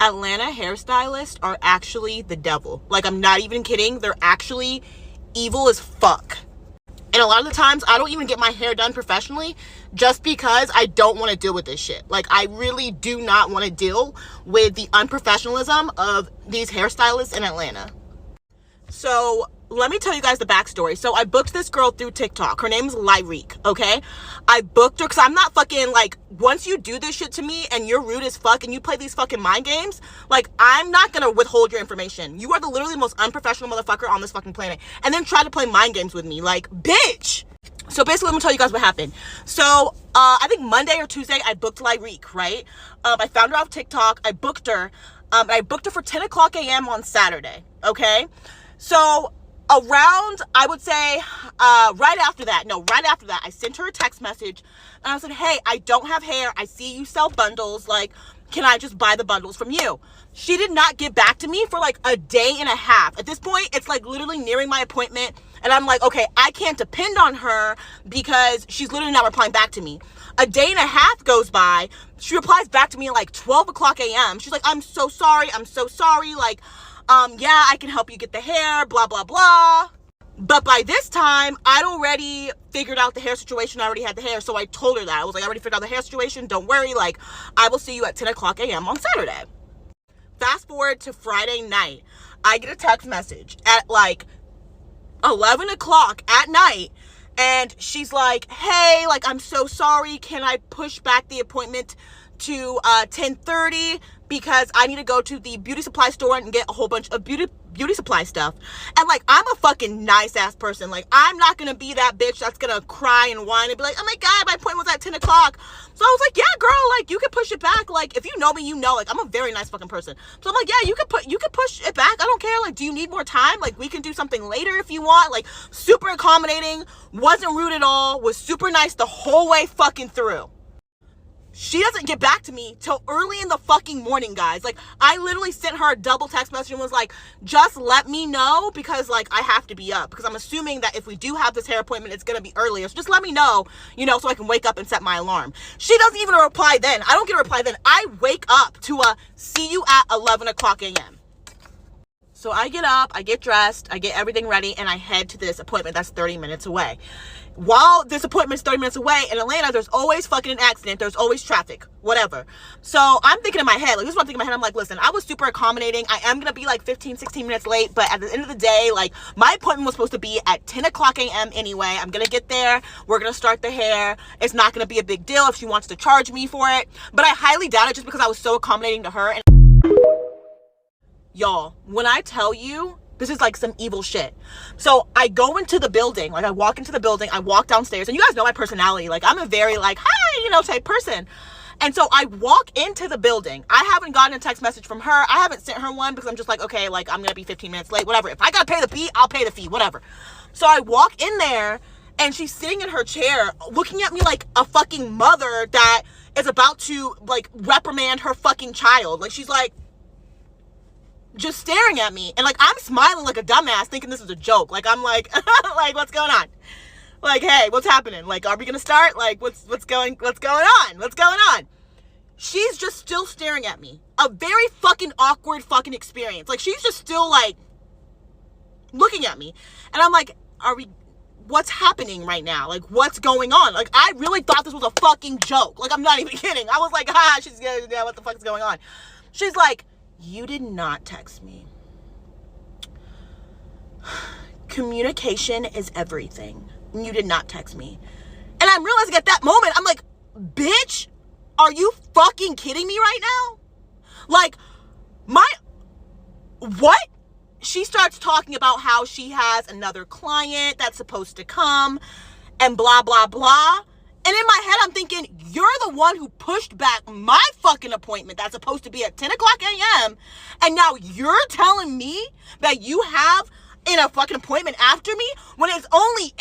Atlanta hairstylists are actually the devil. Like, I'm not even kidding. They're actually evil as fuck. And a lot of the times, I don't even get my hair done professionally just because I don't want to deal with this shit. Like, I really do not want to deal with the unprofessionalism of these hairstylists in Atlanta. So, let me tell you guys the backstory. So, I booked this girl through TikTok. Her name is Lyrique, okay? I booked her because I'm not fucking, like, once you do this shit to me and you're rude as fuck and you play these fucking mind games, like, I'm not gonna withhold your information. You are the literally most unprofessional motherfucker on this fucking planet. And then try to play mind games with me. Like, bitch! So, basically, let me tell you guys what happened. So, I think Monday or Tuesday, I booked Lyrique, right? I found her off TikTok. I booked her. And I booked her for 10 o'clock a.m. on Saturday, okay? So, around, I would say, right after that, I sent her a text message, and I said, hey, I don't have hair. I see you sell bundles. Like, can I just buy the bundles from you? She did not get back to me for, like, a day and a half. At this point, it's, like, literally nearing my appointment, and I'm like, okay, I can't depend on her because she's literally not replying back to me. A day and a half goes by. She replies back to me at, like, 12 o'clock a.m. She's like, I'm so sorry. Like, yeah, I can help you get the hair, blah, blah, blah. But by this time, I'd already figured out the hair situation. I already had the hair, so I told her that. I was like, I already figured out the hair situation. Don't worry. Like, I will see you at 10 o'clock a.m. on Saturday. Fast forward to Friday night. I get a text message at, like, 11 o'clock at night. And she's like, hey, like, I'm so sorry. Can I push back the appointment to 10:30 because I need to go to the beauty supply store and get a whole bunch of beauty supply stuff. And, like, I'm a fucking nice ass person. Like, I'm not gonna be that bitch that's gonna cry and whine and be like, oh my god, my appointment was at 10 o'clock. So I was like, yeah, girl, like, you can push it back. Like, if you know me, you know, like, I'm a very nice fucking person. So I'm like, yeah, you could push it back. I don't care. Like, do you need more time? Like, we can do something later if you want. Like, super accommodating, wasn't rude at all, was super nice the whole way fucking through. She doesn't get back to me till early in the fucking morning, guys. Like, I literally sent her a double text message and was like, just let me know because, like, I have to be up. Because I'm assuming that if we do have this hair appointment, it's going to be earlier. So just let me know, you know, so I can wake up and set my alarm. She doesn't even reply then. I don't get a reply then. I wake up to a see you at 11 o'clock a.m. So I get up, I get dressed, I get everything ready, and I head to this appointment that's 30 minutes away. While this appointment's 30 minutes away, in Atlanta, there's always fucking an accident. There's always traffic, whatever. So I'm thinking in my head, like, this is what I'm thinking in my head. I'm like, listen, I was super accommodating. I am going to be like 15, 16 minutes late. But at the end of the day, like, my appointment was supposed to be at 10 o'clock a.m. anyway. I'm going to get there. We're going to start the hair. It's not going to be a big deal if she wants to charge me for it. But I highly doubt it just because I was so accommodating to her. And y'all, when I tell you, this is like some evil shit. So I go into the building, like I walk into the building, I walk downstairs, and you guys know my personality. Like, I'm a very like, hi, you know, type person. And so I walk into the building. I haven't gotten a text message from her. I haven't sent her one because I'm just like, okay, like, I'm gonna be 15 minutes late, whatever. If I gotta pay the fee, I'll pay the fee, whatever. So I walk in there and she's sitting in her chair looking at me like a fucking mother that is about to like reprimand her fucking child. Like, she's like, just staring at me, and like I'm smiling like a dumbass thinking this is a joke. Like, I'm like like, what's going on? Like, hey, what's happening? Like, are we gonna start? Like, what's going on? She's just still staring at me. A very fucking awkward fucking experience. Like, she's just still like looking at me, and I'm like, what's happening right now? Like, what's going on? Like, I really thought this was a fucking joke. Like, I'm not even kidding. I was like, she's gonna, yeah, what the fuck is going on? She's like, you did not text me. Communication is everything. You did not text me. And I'm realizing at that moment, I'm like, bitch, are you fucking kidding me right now? Like, what? She starts talking about how she has another client that's supposed to come and blah, blah, blah. And in my head, I'm thinking, you're the one who pushed back my fucking appointment that's supposed to be at 10 o'clock a.m. And now you're telling me that you have in a fucking appointment after me when it's only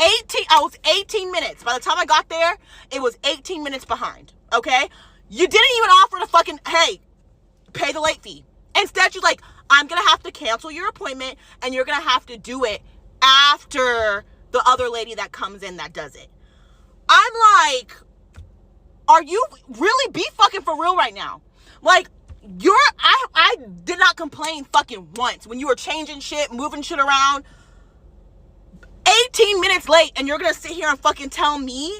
18 minutes. By the time I got there, it was 18 minutes behind, okay? You didn't even offer to fucking, hey, pay the late fee. Instead, you're like, I'm going to have to cancel your appointment and you're going to have to do it after the other lady that comes in that does it. I'm like, are you really be fucking for real right now? Like, I did not complain fucking once when you were changing shit, moving shit around. 18 minutes late, and you're gonna sit here and fucking tell me?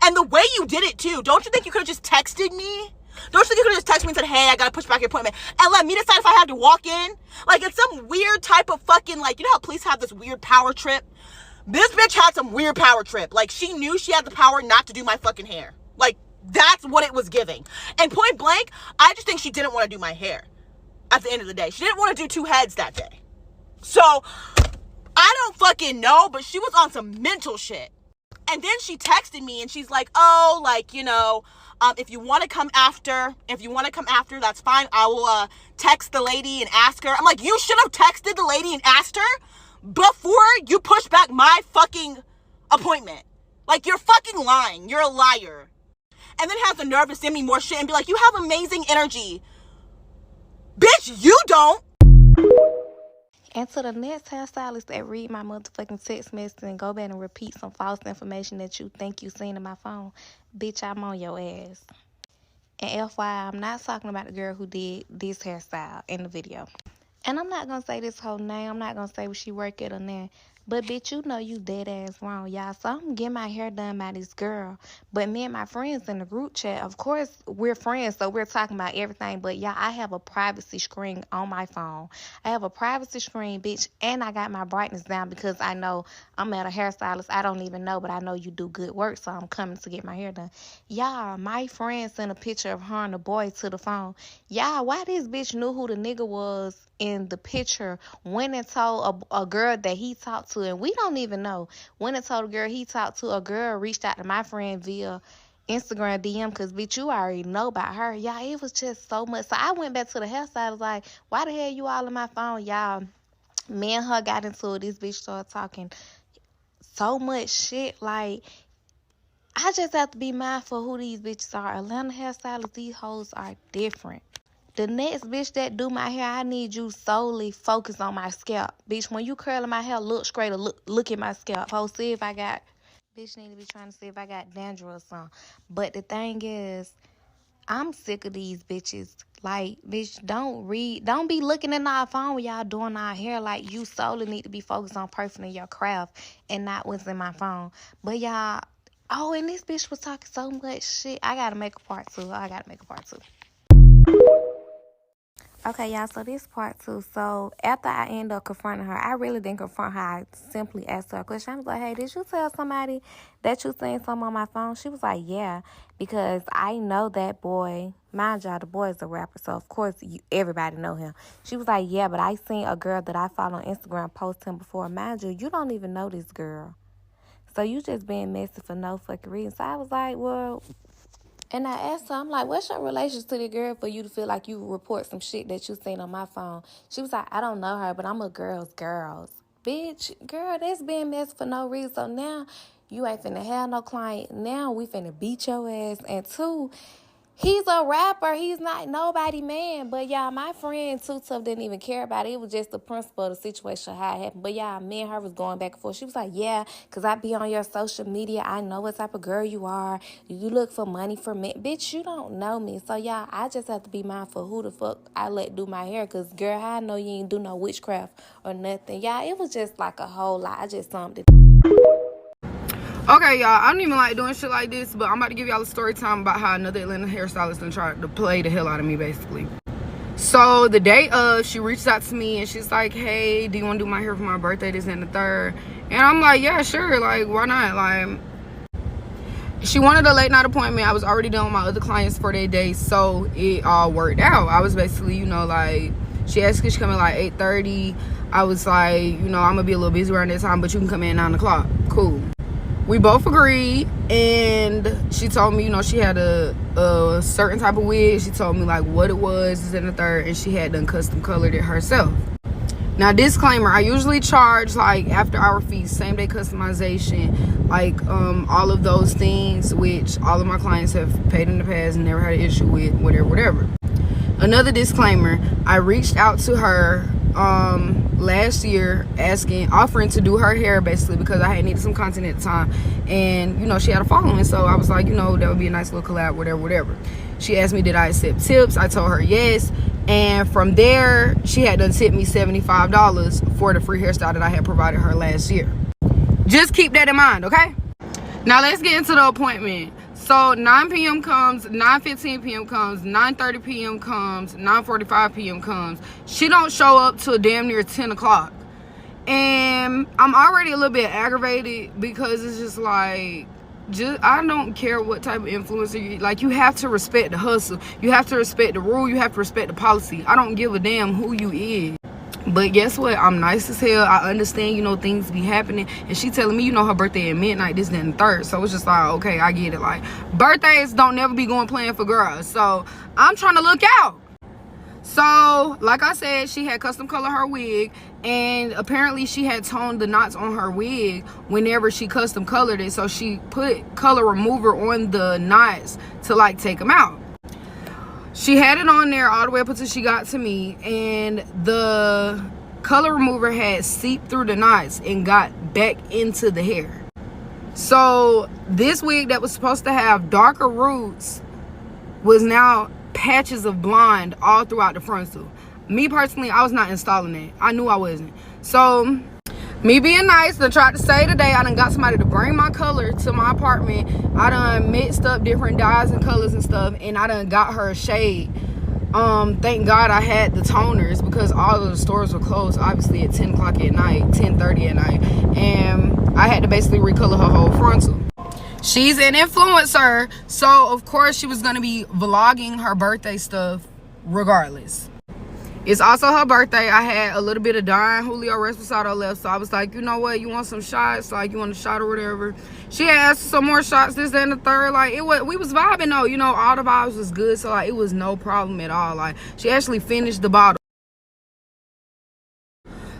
And the way you did it too, don't you think you could have just texted me? Don't you think you could have just texted me and said, hey, I gotta push back your appointment, and let me decide if I had to walk in? Like, it's some weird type of fucking, like, you know how police have this weird power trip? This bitch had some weird power trip. Like, she knew she had the power not to do my fucking hair. Like, that's what it was giving. And point blank, I just think she didn't want to do my hair at the end of the day. She didn't want to do 2 heads that day. So, I don't fucking know, but she was on some mental shit. And then she texted me and she's like, oh, like, you know, if you want to come after, that's fine. I will text the lady and ask her. I'm like, you should have texted the lady and asked her before you push back my fucking appointment. Like, you're fucking lying. You're a liar. And then has the nerve to send me more shit and be like, you have amazing energy. Bitch, you don't. And to the next hairstylist that read my motherfucking text message and go back and repeat some false information that you think you seen in my phone, bitch, I'm on your ass. And FYI, I'm not talking about the girl who did this hairstyle in the video. And I'm not going to say this whole name. I'm not going to say where she work at or nothing. But, bitch, you know you dead ass wrong, y'all. So I'm getting my hair done by this girl. But me and my friends in the group chat, of course, we're friends, so we're talking about everything. But, y'all, I have a privacy screen on my phone. I have a privacy screen, bitch, and I got my brightness down because I know I'm at a hairstylist. I don't even know, but I know you do good work, so I'm coming to get my hair done. Y'all, my friend sent a picture of her and the boy to the phone. Y'all, why this bitch knew who the nigga was in the picture, went and told a girl that he talked to, and we don't even know, went and told a girl he talked to, a girl reached out to my friend via Instagram DM, because bitch, you already know about her. Y'all, it was just so much. So I went back to the hairstyle, was like, why the hell you all on my phone? Y'all, me and her got into it. This bitch started talking so much shit. Like, I just have to be mindful who these bitches are. Atlanta hairstylists, these hoes are different. The next bitch that do my hair, I need you solely focus on my scalp. Bitch, when you curling my hair, look straight or look at my scalp. Ho, see if I got... Bitch need to be trying to see if I got dandruff or something. But the thing is, I'm sick of these bitches. Like, bitch, don't be looking at our phone when y'all doing our hair. Like, you solely need to be focused on perfecting your craft and not what's in my phone. But y'all... Oh, and this bitch was talking so much shit. I gotta make a part 2. Okay, y'all, so this part 2. So after I end up confronting her, I really didn't confront her. I simply asked her a question. I was like, hey, did you tell somebody that you seen something on my phone? She was like, yeah, because I know that boy. Mind y'all, the boy is a rapper, so of course everybody know him. She was like, yeah, but I seen a girl that I follow on Instagram post him before. Mind you don't even know this girl. So you just being messy for no fucking reason. So I was like, well... And I asked her, I'm like, what's your relationship to the girl for you to feel like you report some shit that you seen on my phone? She was like, I don't know her, but I'm a girl's. Bitch, girl, that's being messy for no reason. So now you ain't finna have no client. Now we finna beat your ass. And 2, he's a rapper. He's not nobody man. But, y'all, my friend, Too Tough, didn't even care about it. It was just the principle of the situation, how it happened. But, y'all, me and her was going back and forth. She was like, yeah, because I be on your social media. I know what type of girl you are. You look for money for men. Bitch, you don't know me. So, y'all, I just have to be mindful who the fuck I let do my hair. Because, girl, how I know you ain't do no witchcraft or nothing. Y'all, it was just like a whole lot. I just something. Okay, y'all, I don't even like doing shit like this, but I'm about to give y'all a story time about how another Atlanta hairstylist done tried to play the hell out of me, basically. So, the day of, she reached out to me, and she's like, hey, do you want to do my hair for my birthday, this and the third? And I'm like, yeah, sure, like, why not? Like, she wanted a late night appointment. I was already done with my other clients for their day, so it all worked out. I was basically, you know, like, she asked if she come in like 8:30. I was like, you know, I'm going to be a little busy around that time, but you can come in at 9 o'clock. Cool. We both agreed, and she told me, you know, she had a certain type of wig. She told me, like, what it was, this and the third, and she had done custom colored it herself. Now, disclaimer, I usually charge, like, after-hour fees, same-day customization, like, all of those things, which all of my clients have paid in the past and never had an issue with, whatever. Another disclaimer, I reached out to her last year offering to do her hair basically because I had needed some content at the time, and you know she had a following, so I was like, you know, that would be a nice little collab, whatever. She asked me did I accept tips. I told her yes, and from there she had done tipped me $75 for the free hairstyle that I had provided her last year. Just keep that in mind, okay? Now let's get into the appointment. So 9 p.m. comes, 9:15 p.m. comes, 9:30 p.m. comes, 9:45 p.m. comes. She don't show up till damn near 10 o'clock. And I'm already a little bit aggravated because it's just like, I don't care what type of influencer you like. You have to respect the hustle. You have to respect the rule. You have to respect the policy. I don't give a damn who you is. But guess what? I'm nice as hell. I understand, you know, things be happening. And she telling me, you know, her birthday at midnight, this, then, the third. So it's just like, okay, I get it. Like, birthdays don't never be going playing for girls. So I'm trying to look out. So, like I said, she had custom color her wig. And apparently she had toned the knots on her wig whenever she custom colored it. So she put color remover on the knots to, like, take them out. She had it on there all the way up until she got to me, and the color remover had seeped through the knots and got back into the hair. So this wig that was supposed to have darker roots was now patches of blonde all throughout the frontal. Me personally, I was not installing it. I knew I wasn't. So me being nice, I tried to say today, I done got somebody to bring my color to my apartment. I done mixed up different dyes and colors and stuff, and I done got her a shade. Thank God I had the toners because all of the stores were closed, obviously, at 10 o'clock at night, 10:30 at night. And I had to basically recolor her whole frontal. She's an influencer, so of course she was going to be vlogging her birthday stuff regardless. It's also her birthday. I had a little bit of Don Julio Reposado left, so I was like, you know what, you want some shots? Like, you want a shot or whatever? She had asked for some more shots, this, that, and the third. Like, we was vibing though, you know, all the vibes was good, so like, it was no problem at all. Like, she actually finished the bottle.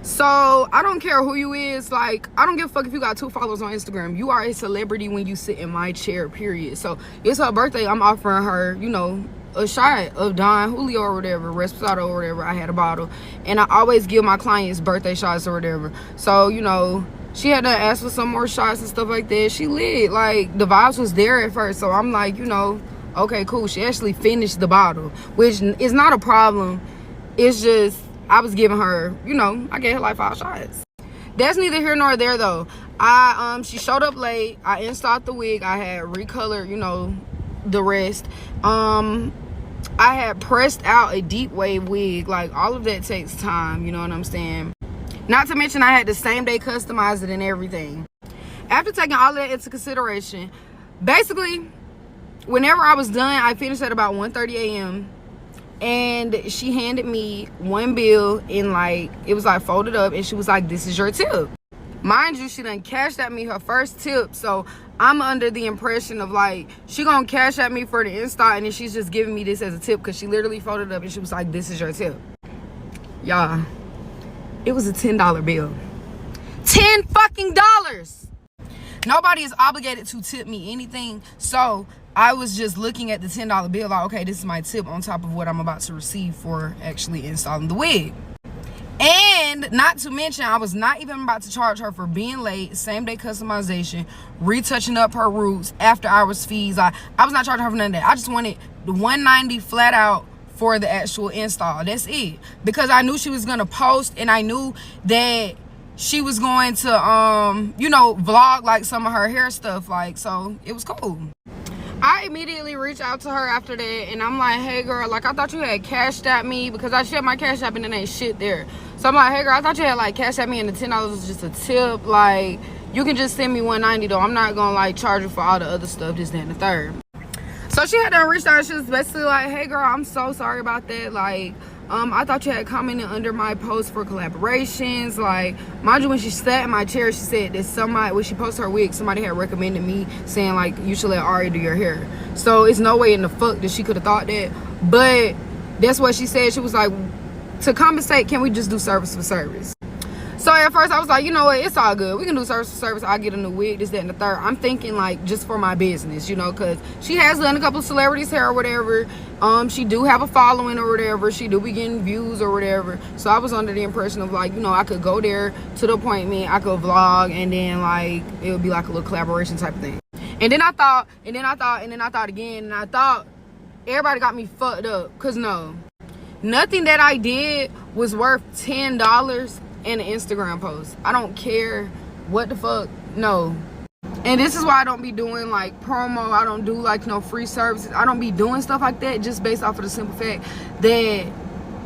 So I don't care who you is. Like, I don't give a fuck if you got 2 followers on Instagram. You are a celebrity when you sit in my chair, period. So it's her birthday. I'm offering her, you know, a shot of Don Julio or whatever, Reposado or whatever. I had a bottle, and I always give my clients birthday shots or whatever. So, you know, she had to ask for some more shots and stuff like that. She lit. Like, the vibes was there at first, so I'm like, you know, okay, cool. She actually finished the bottle, which is not a problem. It's just I was giving her, you know, I gave her like 5 shots. That's neither here nor there though. She showed up late. I installed the wig. I had recolored, you know, the rest. I had pressed out a deep wave wig. Like, all of that takes time, you know what I'm saying? Not to mention I had the same day customize it and everything. After taking all of that into consideration, basically, whenever I was done, I finished at about 1:30 a.m. and she handed me one bill in, like, it was like folded up, and she was like, this is your tip. Mind you, she done cashed at me her first tip, so I'm under the impression of like, she gonna cash at me for the install, and then she's just giving me this as a tip, because she literally folded up and she was like, this is your tip. Y'all, it was a $10 bill. $10 fucking dollars. Nobody is obligated to tip me anything, so I was just looking at the $10 bill like, okay, this is my tip on top of what I'm about to receive for actually installing the wig. And not to mention, I was not even about to charge her for being late, same day customization, retouching up her roots, after hours fees. I was not charging her for none of that. I just wanted the $190 flat out for the actual install. That's it. Because I knew she was going to post, and I knew that she was going to, you know, vlog like some of her hair stuff. Like, so it was cool. I immediately reached out to her after that, and I'm like, hey girl, like, I thought you had cashed at me, because I shared my cash app and then ain't shit there. So I'm like, hey girl, I thought you had like cashed at me and the $10 was just a tip. Like, you can just send me $190 though. I'm not gonna like charge you for all the other stuff, this, that, and the third. So she had done reached out, and she was basically like, hey girl, I'm so sorry about that. Like, I thought you had commented under my post for collaborations. Like, mind you, when she sat in my chair, she said that somebody, when she posted her wig, somebody had recommended me, saying like, you should let Ari do your hair. So it's no way in the fuck that she could have thought that. But that's what she said. She was like, to compensate, can we just do service for service? So at first I was like, you know what, it's all good. We can do service for service. I'll get a new wig, this, that, and the third. I'm thinking like just for my business, you know, because she has done a couple of celebrities' hair or whatever. She do have a following or whatever. She do be getting views or whatever. So I was under the impression of like, you know, I could go there to the appointment, I could vlog, and then like it would be like a little collaboration type of thing. And then I thought again, and I thought everybody got me fucked up. Because no, nothing that I did was worth $10 in an Instagram post. I don't care what the fuck, no. And this is why I don't be doing like promo. I don't do like no free services. I don't be doing stuff like that just based off of the simple fact that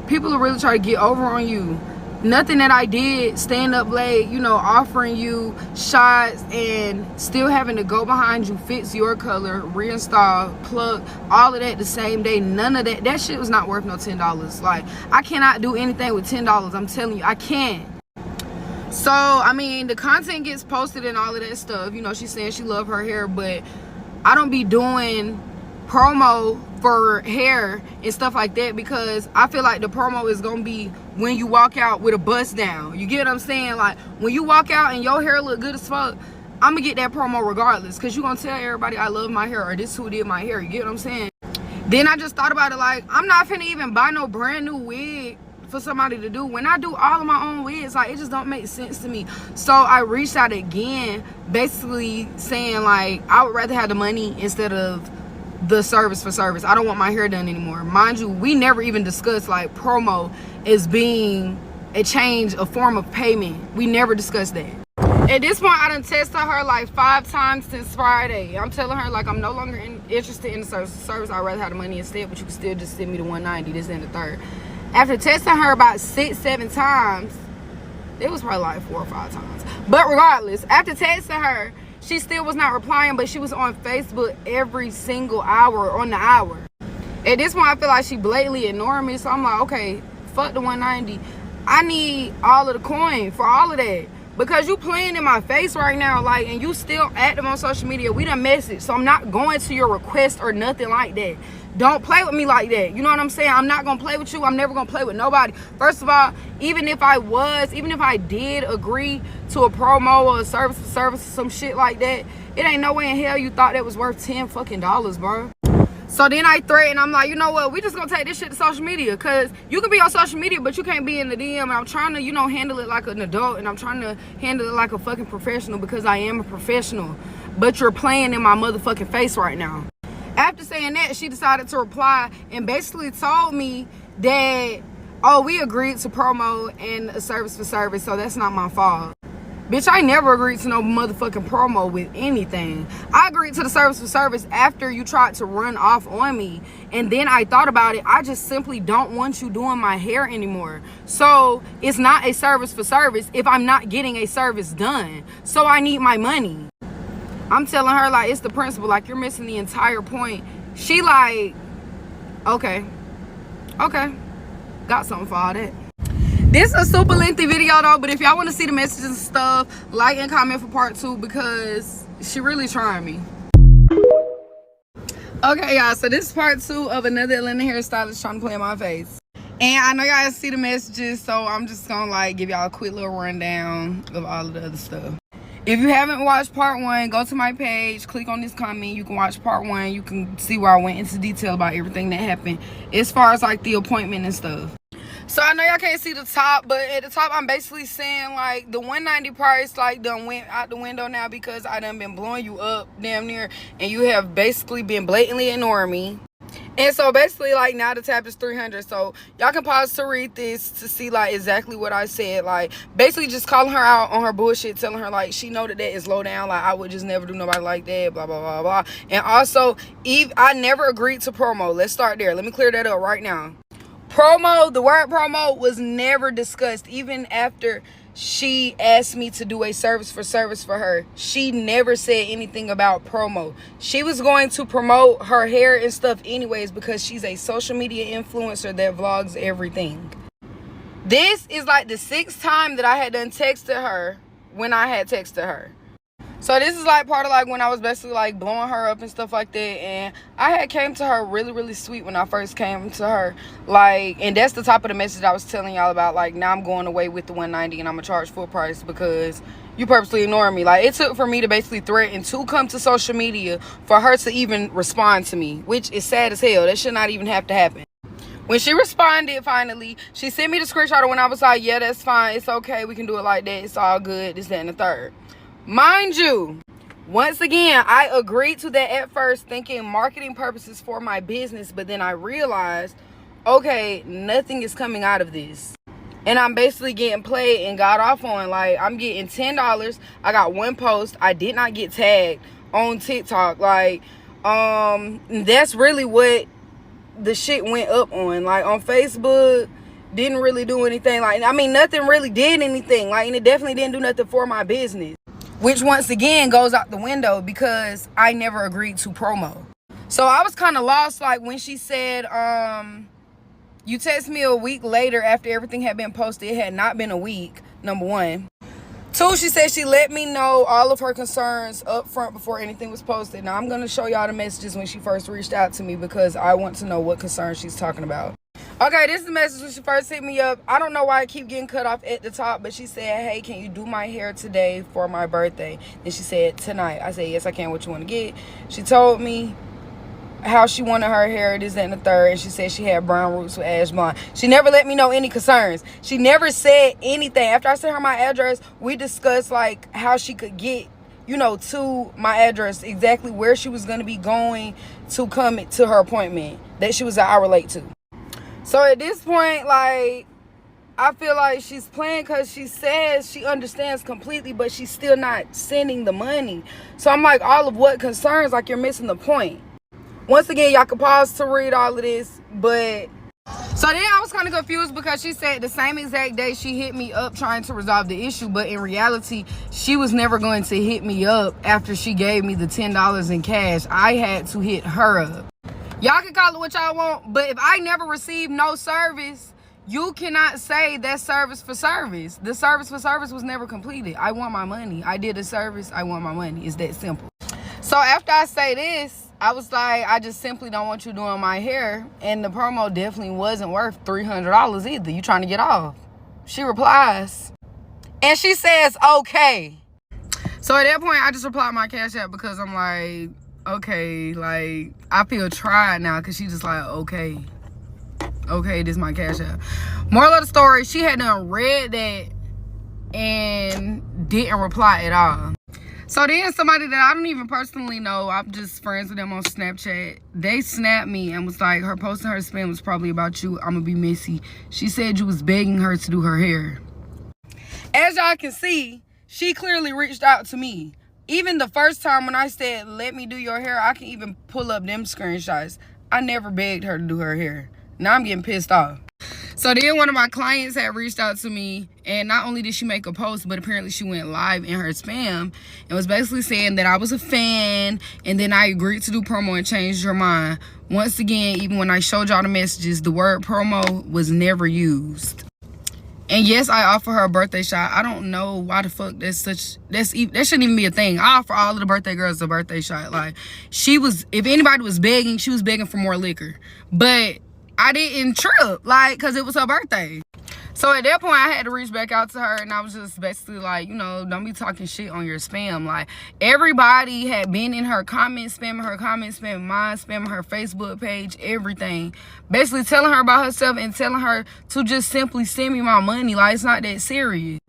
people are really trying to get over on you. Nothing that I did, stand up late, you know, offering you shots and still having to go behind you, fix your color, reinstall, plug, all of that the same day. None of that. That shit was not worth no $10. Like, I cannot do anything with $10. I'm telling you, I can't. So, I mean, the content gets posted and all of that stuff. You know, she's saying she love her hair, but I don't be doing promo for hair and stuff like that because I feel like the promo is gonna be when you walk out with a bust down. You get what I'm saying? Like, when you walk out and your hair look good as fuck, I'm gonna get that promo regardless, because you gonna tell everybody I love my hair, or this who did my hair. You get what I'm saying? Then I just thought about it, like, I'm not finna even buy no brand new wig for somebody to do when I do all of my own wigs. Like, it just don't make sense to me. So I reached out again, basically saying like I would rather have the money instead of the service for service. I don't want my hair done anymore. Mind you, we never even discussed like promo as being a change, a form of payment. We never discussed that. At this point, I done tested her like 5 times since Friday. I'm telling her like I'm no longer interested in the service. I'd rather have the money instead, but you can still just send me the $190, this and the third. After testing her about 6-7 times, it was probably like 4 or 5 times. But regardless, after texting her, she still was not replying, but she was on Facebook every single hour on the hour. At this point, I feel like she blatantly ignoring me. So I'm like, okay, fuck the $190. I need all of the coin for all of that. Because you playing in my face right now, like, and you still active on social media. We done messaged, so I'm not going to your request or nothing like that. Don't play with me like that. You know what I'm saying? I'm not gonna play with you. I'm never gonna play with nobody. First of all, even if I did agree to a promo or a service or some shit like that, it ain't no way in hell you thought that was worth $10 fucking, bro. So then I threatened, I'm like, you know what, we just gonna take this shit to social media, because you can be on social media, but you can't be in the DM. And I'm trying to, you know, handle it like an adult, and I'm trying to handle it like a fucking professional, because I am a professional. But you're playing in my motherfucking face right now. After saying that, she decided to reply and basically told me that, oh, we agreed to promo and a service for service, so that's not my fault. Bitch, I never agreed to no motherfucking promo with anything. I agreed to the service for service after you tried to run off on me. And then I thought about it. I just simply don't want you doing my hair anymore. So it's not a service for service if I'm not getting a service done. So I need my money. I'm telling her, like, it's the principle. Like, you're missing the entire point. She like, okay. Got something for all that. This is a super lengthy video though, but if y'all want to see the messages and stuff, like and comment for part 2, because she really trying me. Okay, y'all, so this is part 2 of another Atlanta hairstylist trying to play in my face. And I know y'all see the messages, so I'm just gonna like give y'all a quick little rundown of all of the other stuff. If you haven't watched part 1, go to my page, click on this comment. You can watch part 1. You can see where I went into detail about everything that happened as far as like the appointment and stuff. So I know y'all can't see the top, but at the top I'm basically saying like the $190 price like done went out the window now, because I done been blowing you up damn near, and you have basically been blatantly ignoring me. And so basically like now the tab is $300. So y'all can pause to read this to see like exactly what I said. Like basically just calling her out on her bullshit, telling her like she know that is low down, like I would just never do nobody like that, blah blah blah blah. And also I never agreed to promo. Let's start there. Let me clear that up right now. Promo, the word promo was never discussed. Even after she asked me to do a service for her, she never said anything about promo. She was going to promote her hair and stuff anyways, because she's a social media influencer that vlogs everything. This is like the 6th time that I had done texted her when I had texted her. So this is like part of like when I was basically like blowing her up and stuff like that, and I had came to her really sweet when I first came to her, like, and that's the type of the message I was telling y'all about. Like, now I'm going away with the 190 and I'm gonna charge full price because you purposely ignoring me. Like, it took for me to basically threaten to come to social media for her to even respond to me, which is sad as hell. That should not even have to happen. When she responded, finally, she sent me the screenshot when I was like, yeah, that's fine, it's okay, we can do it like that, it's all good, this, that, and the third. Mind you, once again, I agreed to that at first thinking marketing purposes for my business, but then I realized, okay, nothing is coming out of this. And I'm basically getting played and got off on. Like, I'm getting $10. I got one post. I did not get tagged on TikTok. Like, that's really what the shit went up on. Like, on Facebook, didn't really do anything. Like, I mean, nothing really did anything. Like, and it definitely didn't do nothing for my business. Which, once again, goes out the window because I never agreed to promo. So, I was kind of lost, like, when she said, you text me a week later after everything had been posted. It had not been a week, number one. Two, she said she let me know all of her concerns up front before anything was posted. Now, I'm going to show y'all the messages when she first reached out to me because I want to know what concerns she's talking about. Okay, this is the message when she first hit me up. I don't know why I keep getting cut off at the top, but she said, hey, can you do my hair today for my birthday? Then she said, tonight. I said, yes, I can. What you want to get? She told me how she wanted her hair, this, that, and the third, and she said she had brown roots with ash blonde. She never let me know any concerns. She never said anything. After I sent her my address, we discussed, like, how she could get, you know, to my address, exactly where she was going to be going to come to her appointment that she was an hour late to. So at this point, like, I feel like she's playing because she says she understands completely, but she's still not sending the money. So I'm like, all of what concerns? Like, you're missing the point. Once again, y'all can pause to read all of this, but so then I was kind of confused because she said the same exact day she hit me up trying to resolve the issue, but in reality, she was never going to hit me up after she gave me the $10 in cash. I had to hit her up. Y'all can call it what y'all want, but if I never received no service, you cannot say that service for service. The service for service was never completed. I want my money. I did a service. I want my money. It's that simple. So after I say this, I was like, I just simply don't want you doing my hair. And the promo definitely wasn't worth $300 either. You trying to get off? She replies. And she says, okay. So at that point, I just replied my Cash App because I'm like, okay, like, I feel tried now because she just like, okay, this is my Cash App. Moral of the story, she had done read that and didn't reply at all. So then somebody that I don't even personally know, I'm just friends with them on Snapchat, they snapped me and was like, her posting her spam was probably about you. I'm gonna be messy. She said you was begging her to do her hair. As y'all can see, she clearly reached out to me. Even the first time when I said, let me do your hair, I can even pull up them screenshots. I never begged her to do her hair. Now I'm getting pissed off. So then one of my clients had reached out to me, and not only did she make a post, but apparently she went live in her spam and was basically saying that I was a fan, and then I agreed to do promo and changed her mind. Once again, even when I showed y'all the messages, the word promo was never used. And yes, I offer her a birthday shot. I don't know why the fuck that shouldn't even be a thing. I offer all of the birthday girls a birthday shot. Like, she was, if anybody was begging, she was begging for more liquor. But I didn't trip, like, because it was her birthday. So at that point, I had to reach back out to her, and I was just basically like, you know, don't be talking shit on your spam. Like, everybody had been in her comments, spamming her comments, spamming mine, spamming her Facebook page, everything. Basically telling her about herself and telling her to just simply send me my money. Like, it's not that serious.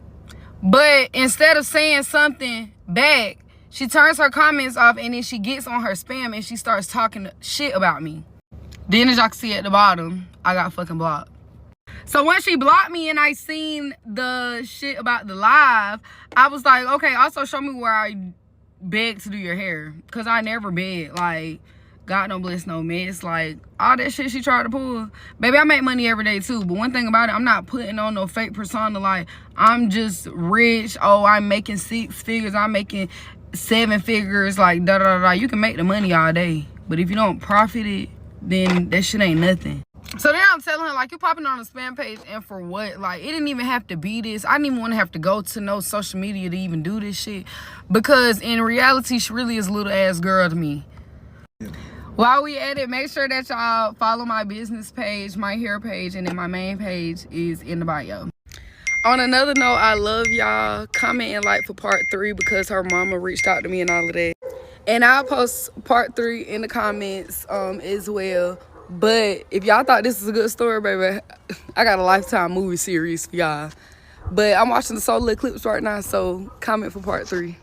But instead of saying something back, she turns her comments off, and then she gets on her spam, and she starts talking shit about me. Then, as y'all can see at the bottom, I got fucking blocked. So once she blocked me and I seen the shit about the live, I was like, okay, also show me where I begged to do your hair. Because I never begged. Like, God don't bless no mess. Like, all that shit she tried to pull. Baby, I make money every day too. But one thing about it, I'm not putting on no fake persona. Like, I'm just rich. Oh, I'm making 6 figures. I'm making 7 figures. Like, da-da-da-da. You can make the money all day. But if you don't profit it, then that shit ain't nothing. So then I'm telling her, like, you popping on a spam page, and for what? Like, it didn't even have to be this. I didn't even want to have to go to no social media to even do this shit. Because in reality, she really is a little ass girl to me. While we at it, make sure that y'all follow my business page, my hair page, and then my main page is in the bio. On another note, I love y'all. Comment and like for part 3 because her mama reached out to me and all of that. And I'll post part 3 in the comments as well. But if y'all thought this was a good story, baby, I got a Lifetime movie series for y'all. But I'm watching the solo clips right now, so comment for part 3.